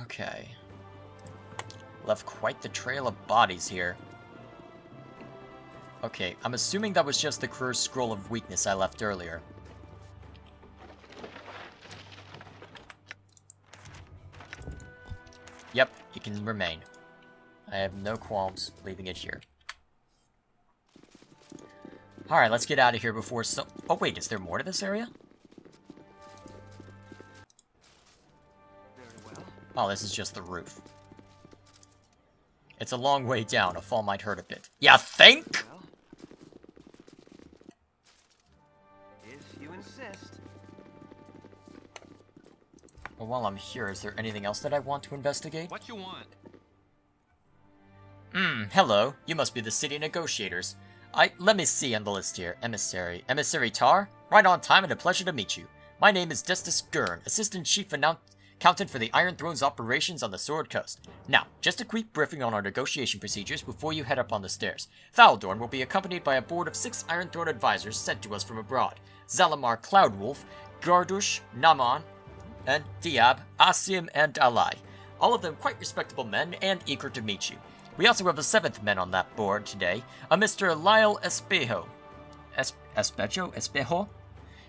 Okay. Left quite the trail of bodies here. Okay, I'm assuming that was just the cursed scroll of weakness I left earlier. Yep, it can remain. I have no qualms leaving it here. Alright, let's get out of here before so... Oh wait, is there more to this area? Oh, this is just the roof. It's a long way down. A fall might hurt a bit. Ya think? If you insist. Well, while I'm here, is there anything else that I want to investigate? What you want? Hello. You must be the city negotiators. Let me see on the list here. Emissary. Emissary Tar? Right on time and a pleasure to meet you. My name is Destus Gurn, Assistant Chief Accountant for the Iron Throne's operations on the Sword Coast. Now, just a quick briefing on our negotiation procedures before you head up on the stairs. Thaldorn will be accompanied by a board of 6 Iron Throne advisors sent to us from abroad. Zalamar Cloudwolf, Gardush, Naman, and Diab, Asim, and Alai. All of them quite respectable men and eager to meet you. We also have a 7th man on that board today, a Mr. Lyle Espejo. Espejo?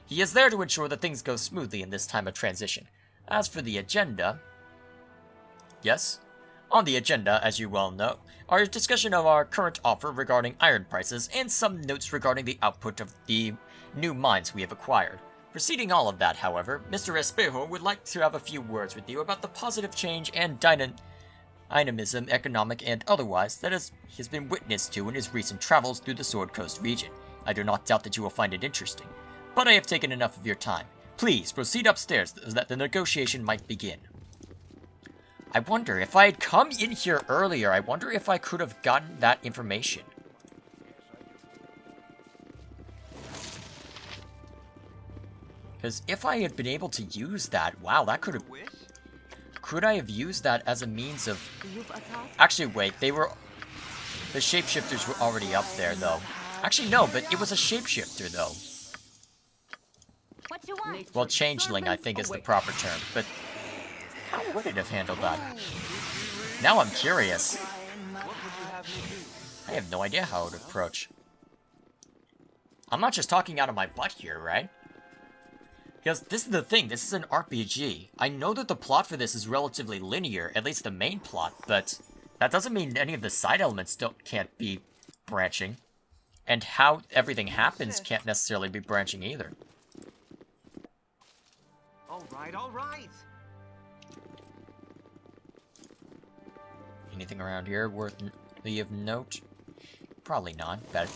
He is there to ensure that things go smoothly in this time of transition. As for the agenda... Yes? On the agenda, as you well know, are a discussion of our current offer regarding iron prices and some notes regarding the output of the new mines we have acquired. Preceding all of that, however, Mr. Espejo would like to have a few words with you about the positive change and dynamism, economic and otherwise, that he has been witness to in his recent travels through the Sword Coast region. I do not doubt that you will find it interesting, but I have taken enough of your time. Please, proceed upstairs so that the negotiation might begin. I wonder, if I had come in here earlier, I wonder if I could have gotten that information. Because if I had been able to use that, wow, that could have... Could I have used that as a means of... Actually, wait, the shapeshifters were already up there, though. Actually, no, but it was a shapeshifter, though. What you want? Well, changeling, I think, is the proper term, but how would it have handled that? Now I'm curious. I have no idea how it would approach. I'm not just talking out of my butt here, right? Because this is the thing, this is an RPG. I know that the plot for this is relatively linear, at least the main plot, but that doesn't mean any of the side elements can't be branching. And how everything happens can't necessarily be branching either. All right. Anything around here worthy of note? Probably not, but...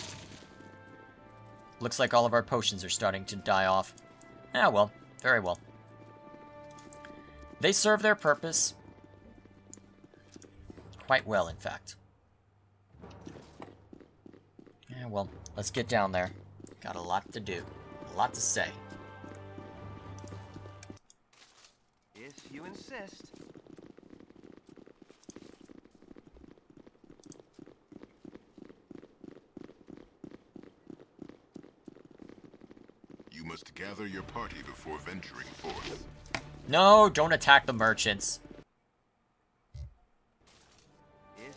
Looks like all of our potions are starting to die off. Ah, well. Very well. They serve their purpose. Quite well, in fact. Yeah, well, let's get down there. Got a lot to do. A lot to say. If you insist. You must gather your party before venturing forth. No, don't attack the merchants.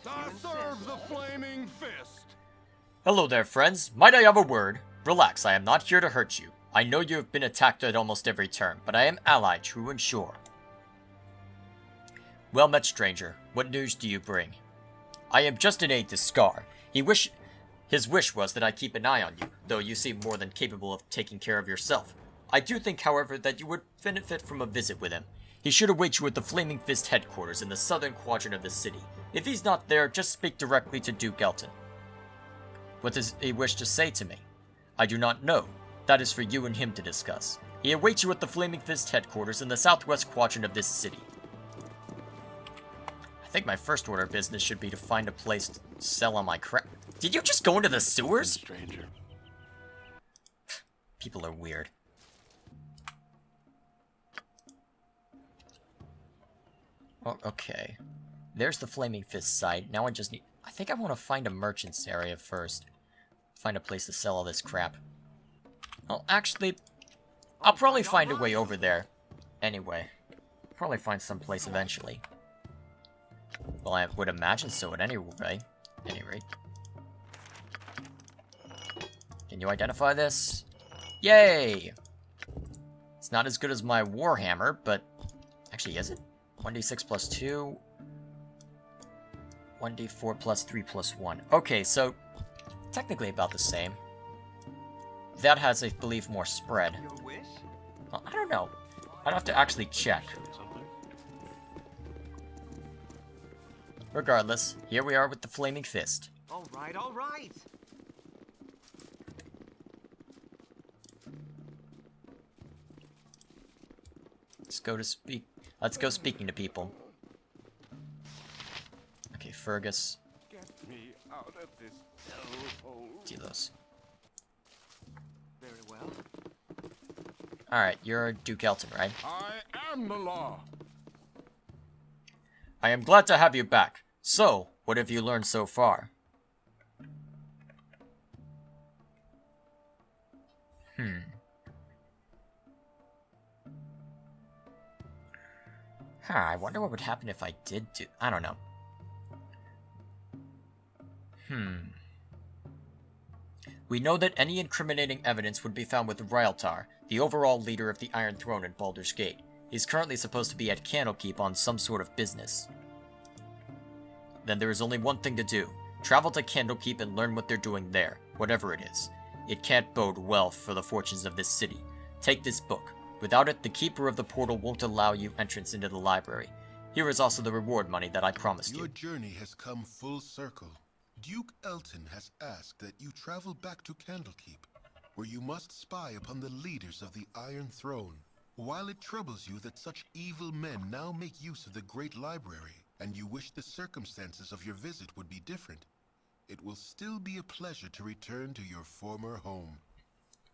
Serve the flaming fist! Hello there, friends. Might I have a word? Relax, I am not here to hurt you. I know you have been attacked at almost every turn, but I am allied, true and sure. Well met, stranger. What news do you bring? I am just an aide to Scar. His wish was that I keep an eye on you, though you seem more than capable of taking care of yourself. I do think, however, that you would benefit from a visit with him. He should await you at the Flaming Fist headquarters in the southern quadrant of the city. If he's not there, just speak directly to Duke Elton. What does he wish to say to me? I do not know. That is for you and him to discuss. He awaits you at the Flaming Fist headquarters in the southwest quadrant of this city. I think my first order of business should be to find a place to sell all my crap. Did you just go into the sewers? Stranger. People are weird. Oh, okay. There's the Flaming Fist site. Now I just need... I think I want to find a merchant's area first. Find a place to sell all this crap. Well, actually, I'll probably find a way over there. Anyway. Probably find some place eventually. Well, I would imagine so at any rate. Can you identify this? Yay! It's not as good as my Warhammer, but... Actually, is it? 1d6 plus 2... 1d4 plus 3 plus 1. Okay, so... Technically about the same. That has, I believe, more spread. Your wish? Well, I don't know. I'd have to actually check. Regardless, here we are with the Flaming Fist. All right, all right. Let's go speaking to people. Okay, Fergus. Get me out of this hellhole. Delos. Very well. Alright, you're Duke Elton, right? I am the law. I am glad to have you back. So, what have you learned so far? I wonder what would happen if I did do... I don't know. We know that any incriminating evidence would be found with Raeltar, the overall leader of the Iron Throne in Baldur's Gate. He's currently supposed to be at Candlekeep on some sort of business. Then there is only one thing to do. Travel to Candlekeep and learn what they're doing there, whatever it is. It can't bode well for the fortunes of this city. Take this book. Without it, the Keeper of the Portal won't allow you entrance into the library. Here is also the reward money that I promised you. Your journey has come full circle. Duke Elton has asked that you travel back to Candlekeep, where you must spy upon the leaders of the Iron Throne. While it troubles you that such evil men now make use of the Great Library, and you wish the circumstances of your visit would be different, it will still be a pleasure to return to your former home.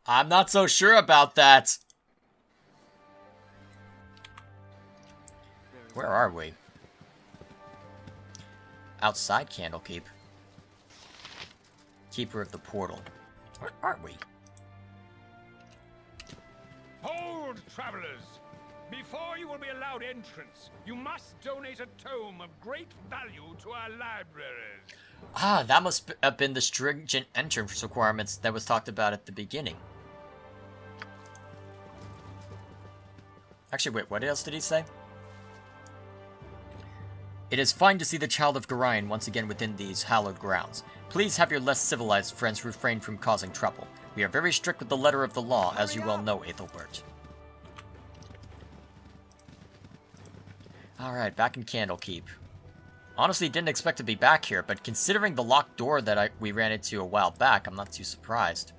I'm not so sure about that. Where are we? Outside Candlekeep. Keeper of the Portal. Where are we? Hold, travelers! Before you will be allowed entrance, you must donate a tome of great value to our libraries. Ah, that must have been the stringent entrance requirements that was talked about at the beginning. Actually, wait, what else did he say? It is fine to see the child of Gorion once again within these hallowed grounds. Please have your less civilized friends refrain from causing trouble. We are very strict with the letter of the law, as you well know, Ethelbert. Alright, back in Candlekeep. Honestly, didn't expect to be back here, but considering the locked door that we ran into a while back, I'm not too surprised.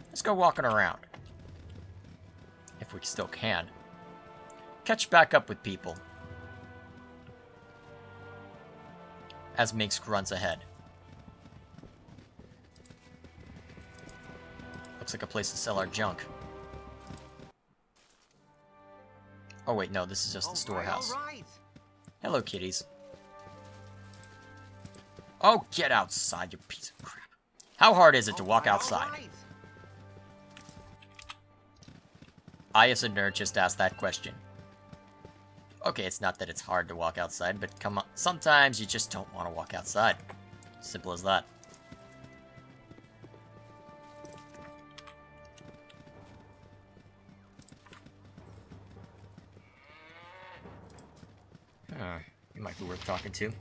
Let's go walking around. If we still can. Catch back up with people. As Minsk runs ahead. Looks like a place to sell our junk. Oh wait, no, this is just the storehouse. All right. Hello, kitties. Oh, get outside, you piece of crap. How hard is it to walk outside? All right. I, as a nerd, just asked that question. Okay, it's not that it's hard to walk outside, but come on, sometimes you just don't want to walk outside. Simple as that. You might be worth talking to.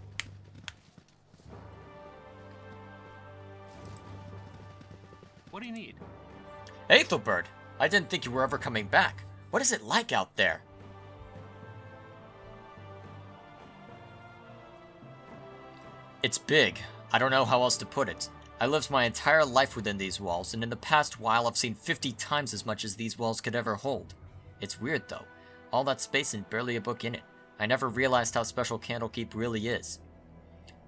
What do you need? Ethelbert! I didn't think you were ever coming back. What is it like out there? It's big. I don't know how else to put it. I lived my entire life within these walls, and in the past while I've seen 50 times as much as these walls could ever hold. It's weird though. All that space and barely a book in it. I never realized how special Candlekeep really is.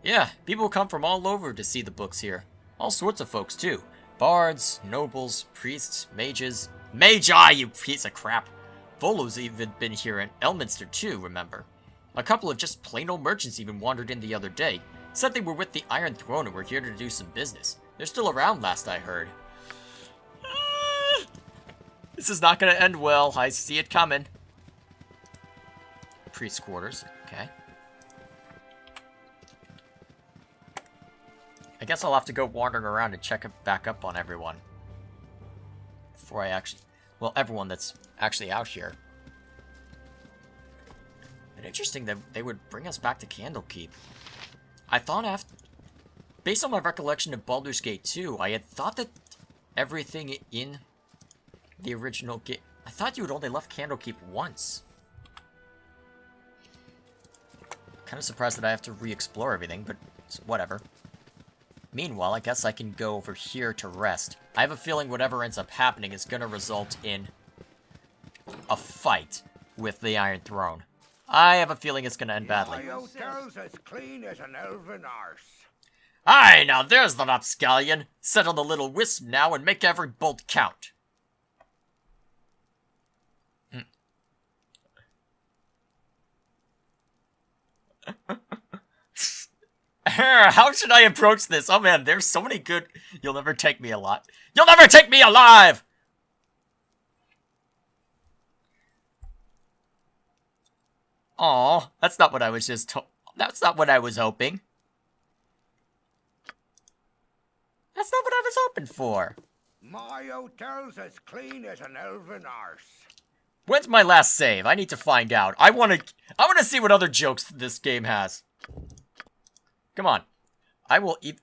Yeah, people come from all over to see the books here. All sorts of folks too. Bards, nobles, priests, mages. Magi, you piece of crap! Volo's even been here in Elminster too, remember? A couple of just plain old merchants even wandered in the other day. Said they were with the Iron Throne and were here to do some business. They're still around last I heard. This is not gonna end well, I see it coming. Priest quarters, okay. I guess I'll have to go wandering around and check back up on everyone. Before I actually... Well, everyone that's actually out here. But interesting that they would bring us back to Candlekeep. I thought after... Based on my recollection of Baldur's Gate 2, I had thought that everything in the original game... I thought you had only left Candlekeep once. Kind of surprised that I have to re-explore everything, but whatever. Meanwhile, I guess I can go over here to rest. I have a feeling whatever ends up happening is going to result in a fight with the Iron Throne. I have a feeling it's going to end badly. My hotel's as clean as an elven arse. Aye, now there's the rapscallion. Set on the little wisp now and make every bolt count. How should I approach this? Oh man, there's so many good... You'll never take me alive. You'll never take me alive! Aw, that's not what I was just That's not what I was hoping. That's not what I was hoping for. My hotel's as clean as an elven arse. When's my last save? I need to find out. I want to see what other jokes this game has. Come on. I will eat...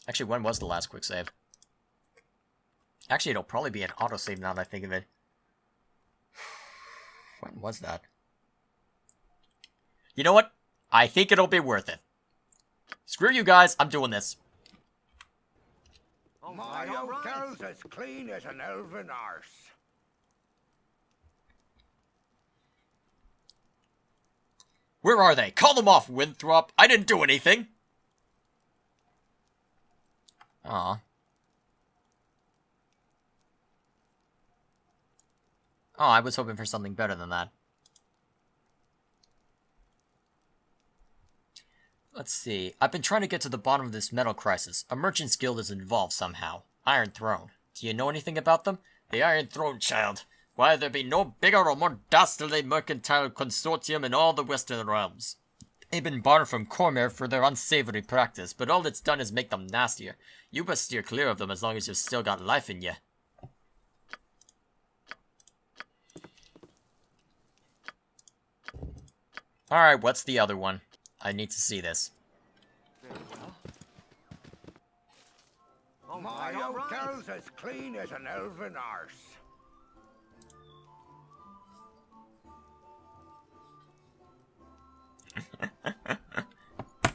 Actually, when was the last quick save? Actually, it'll probably be an autosave now that I think of it. When was that? You know what? I think it'll be worth it. Screw you guys, I'm doing this. My hotel's as clean as an elven arse. Where are they? Call them off, Winthrop. I didn't do anything. Aw. Oh, I was hoping for something better than that. Let's see. I've been trying to get to the bottom of this metal crisis. A merchant's guild is involved somehow. Iron Throne. Do you know anything about them? The Iron Throne, child. Why, there be no bigger or more dastardly mercantile consortium in all the Western realms. They've been barred from Cormyr for their unsavory practice, but all it's done is make them nastier. You best steer clear of them as long as you've still got life in you. Alright, what's the other one? I need to see this. Very well. My hotel's as clean as an elven arse.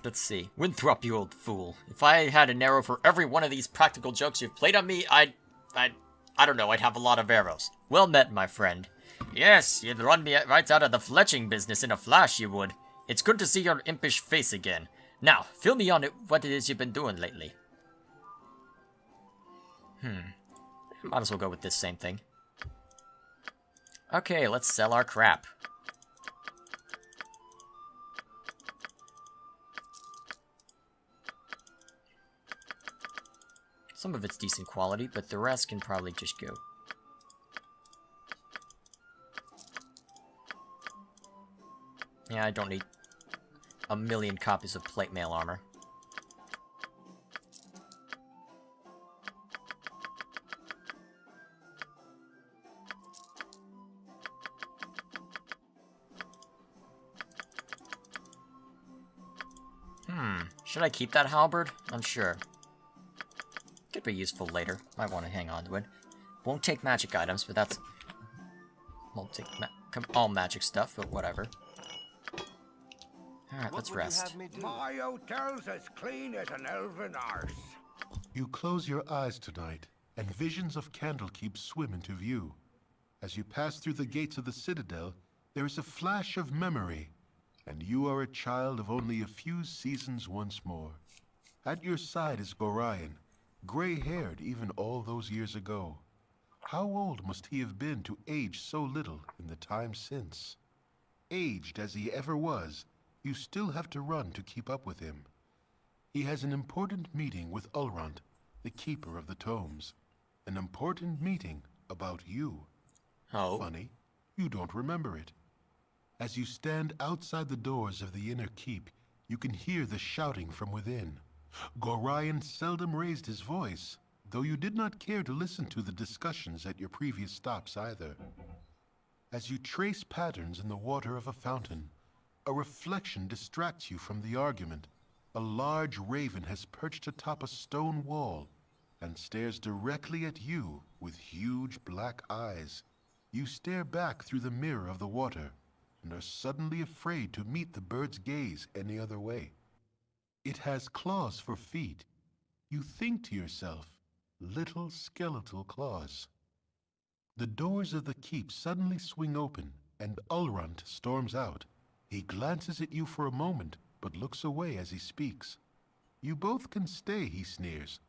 Let's see. Winthrop, you old fool. If I had an arrow for every one of these practical jokes you've played on me, I don't know, I'd have a lot of arrows. Well met, my friend. Yes, you'd run me right out of the fletching business in a flash, you would. It's good to see your impish face again. Now, fill me on what it is you've been doing lately. Might as well go with this same thing. Okay, let's sell our crap. Some of it's decent quality, but the rest can probably just go. Yeah, I don't need a million copies of plate mail armor. Should I keep that halberd? Unsure. Could be useful later. Might want to hang on to it. Won't take magic items, but that's... Won't take all magic stuff, but whatever. Alright, let's rest. My hotel's as clean as an elven arse. You close your eyes tonight, and visions of Candlekeep swim into view. As you pass through the gates of the Citadel, there is a flash of memory, and you are a child of only a few seasons once more. At your side is Gorion, gray-haired even all those years ago. How old must he have been to age so little in the time since? Aged as he ever was, you still have to run to keep up with him. He has an important meeting with Ulrond, the keeper of the tomes. An important meeting about you. Oh. Funny, you don't remember it. As you stand outside the doors of the inner keep, you can hear the shouting from within. Gorion seldom raised his voice, though you did not care to listen to the discussions at your previous stops either. As you trace patterns in the water of a fountain, a reflection distracts you from the argument. A large raven has perched atop a stone wall and stares directly at you with huge black eyes. You stare back through the mirror of the water and are suddenly afraid to meet the bird's gaze any other way. It has claws for feet. You think to yourself, little skeletal claws. The doors of the keep suddenly swing open, and Ulrund storms out. He glances at you for a moment, but looks away as he speaks. You both can stay, he sneers,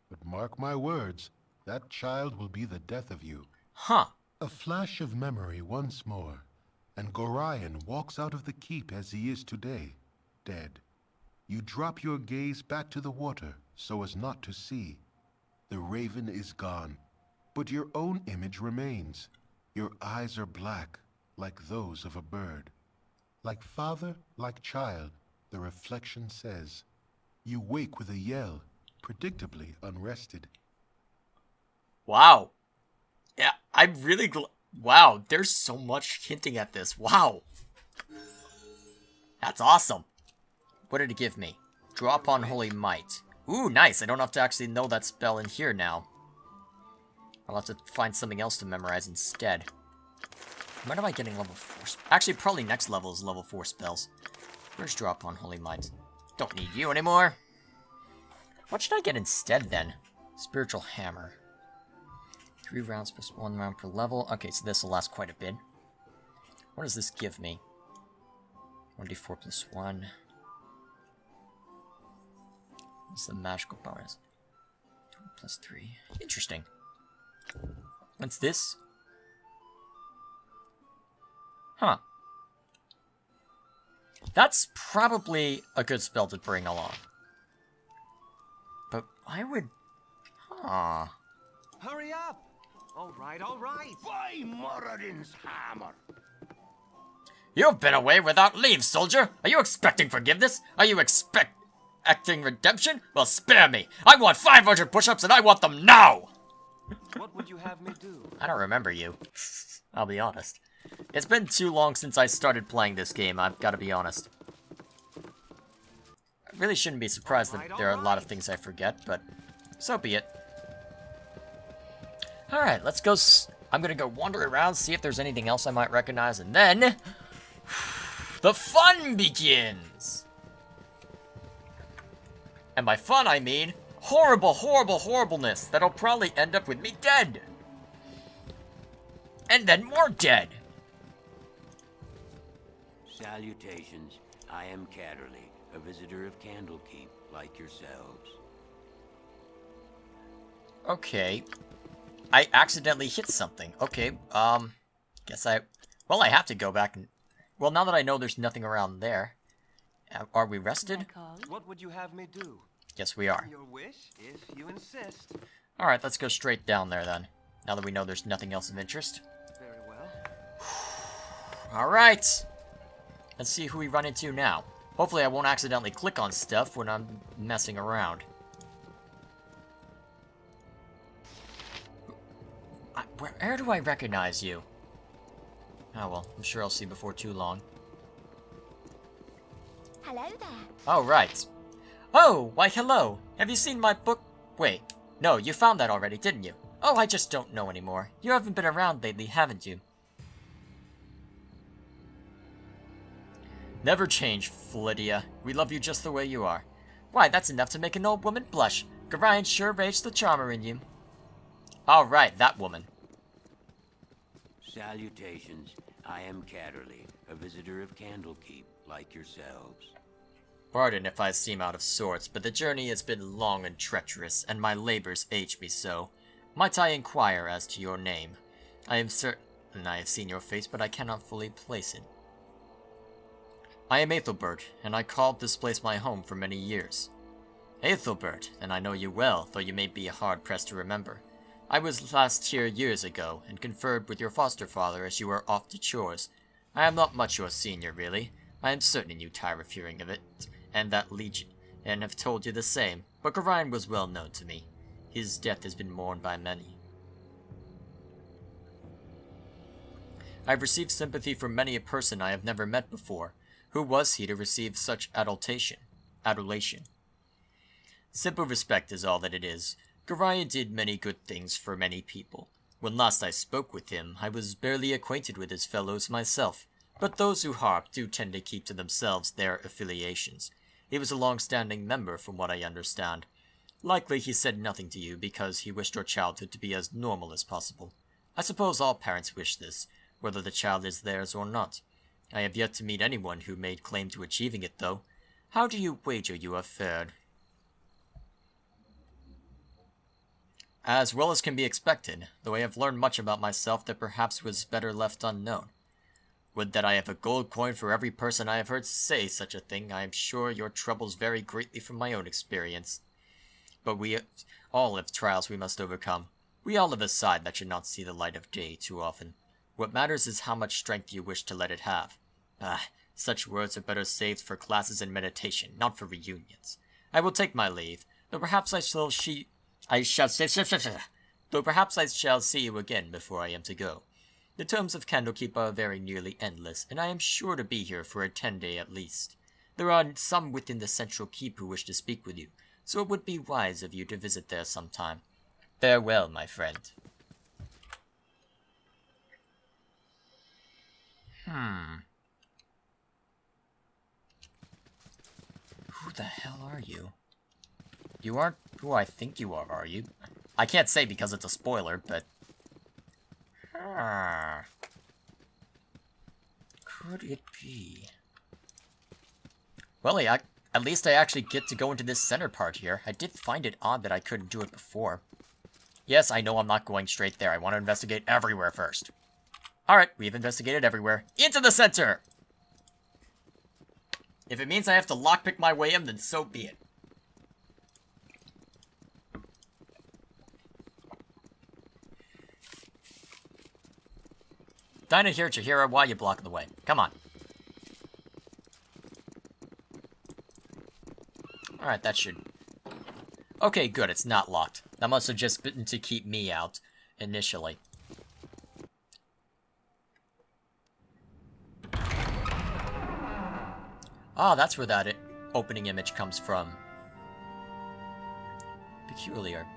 but mark my words, that child will be the death of you. Huh. A flash of memory once more, and Gorion walks out of the keep as he is today, dead. You drop your gaze back to the water so as not to see. The raven is gone, but your own image remains. Your eyes are black, like those of a bird. Like father, like child, the reflection says. You wake with a yell, predictably unrested. Wow. Yeah, I'm really wow, there's so much hinting at this. Wow. That's awesome. What did it give me? Draw upon Holy Might. Ooh, nice. I don't have to actually know that spell in here now. I'll have to find something else to memorize instead. When am I getting level 4? Actually, probably next level is level 4 spells. Where's Draw upon Holy Might? Don't need you anymore. What should I get instead, then? Spiritual Hammer. 3 rounds plus 1 round per level. Okay, so this will last quite a bit. What does this give me? 1d4 plus 1. What's the magical bonus? 2 plus 3. Interesting. What's this? Huh. That's probably a good spell to bring along. But I would... Huh. Hurry up! All right, all right. By Moradin's hammer! You've been away without leave, soldier! Are you expecting forgiveness? Are you expecting redemption? Well, spare me! I want 500 push-ups and I want them now! What would you have me do? I don't remember you. I'll be honest. It's been too long since I started playing this game, I've got to be honest. I really shouldn't be surprised that there are a lot of things I forget, but so be it. Alright, let's go... I'm gonna go wander around, see if there's anything else I might recognize, and then... the fun begins! And by fun, I mean... horrible, horrible, horribleness that'll probably end up with me dead! And then more dead! Salutations. I am Catterley, a visitor of Candlekeep, like yourselves. Okay. I accidentally hit something. Okay, guess well, I have to go back and... Well, now that I know there's nothing around there. Are we rested? What would you have me do? Yes, we are. Your wish, if you insist. Alright, let's go straight down there then. Now that we know there's nothing else of interest. Very well. Alright! Let's see who we run into now. Hopefully I won't accidentally click on stuff when I'm messing around. Where do I recognize you? Oh well, I'm sure I'll see before too long. Hello there. Oh, right. Oh, why hello. Have you seen my book? Wait, no, you found that already, didn't you? Oh, I just don't know anymore. You haven't been around lately, haven't you? Never change, Flydia. We love you just the way you are. Why, that's enough to make an old woman blush. Gorion sure raised the charmer in you. Alright, that woman. Salutations. I am Catterley, a visitor of Candlekeep, like yourselves. Pardon if I seem out of sorts, but the journey has been long and treacherous, and my labors age me so. Might I inquire as to your name? I am certain I have seen your face, but I cannot fully place it. I am Ethelbert, and I called this place my home for many years. Ethelbert, then I know you well, though you may be hard-pressed to remember. I was last here years ago, and conferred with your foster father as you were off to chores. I am not much your senior, really. I am certain you tire of hearing of it, and that and have told you the same, but Gorion was well known to me. His death has been mourned by many. I have received sympathy from many a person I have never met before. Who was he to receive such adulation? Simple respect is all that it is. Gorion did many good things for many people. When last I spoke with him, I was barely acquainted with his fellows myself, but those who harp do tend to keep to themselves their affiliations. He was a long-standing member, from what I understand. Likely he said nothing to you because he wished your childhood to be as normal as possible. I suppose all parents wish this, whether the child is theirs or not. I have yet to meet anyone who made claim to achieving it, though. How do you wager you have fared? As well as can be expected, though I have learned much about myself that perhaps was better left unknown. Would that I have a gold coin for every person I have heard say such a thing. I am sure your troubles vary greatly from my own experience. But we all have trials we must overcome. We all have a side that should not see the light of day too often. What matters is how much strength you wish to let it have. Such words are better saved for classes and meditation, not for reunions. I will take my leave, though perhaps I shall see you again before I am to go. The terms of Candlekeep are very nearly endless, and I am sure to be here for a 10-day at least. There are some within the central keep who wish to speak with you, so it would be wise of you to visit there sometime. Farewell, my friend. Who the hell are you? You aren't who I think you are you? I can't say because it's a spoiler, but... Could it be? Well, at least I actually get to go into this center part here. I did find it odd that I couldn't do it before. Yes, I know I'm not going straight there. I want to investigate everywhere first. Alright, we've investigated everywhere. Into the center! If it means I have to lockpick my way in, then so be it. Dinah here, Chihira, why are you blocking the way? Come on. Alright, that should... Okay, good, it's not locked. That must have just been to keep me out, initially. Ah, that's where that opening image comes from. Peculiar.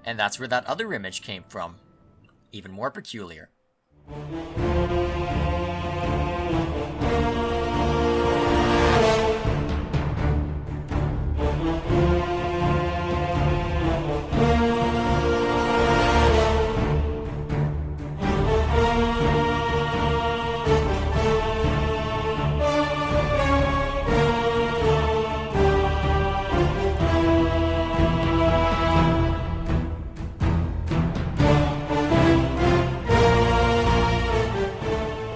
And that's where that other image came from. Even more peculiar.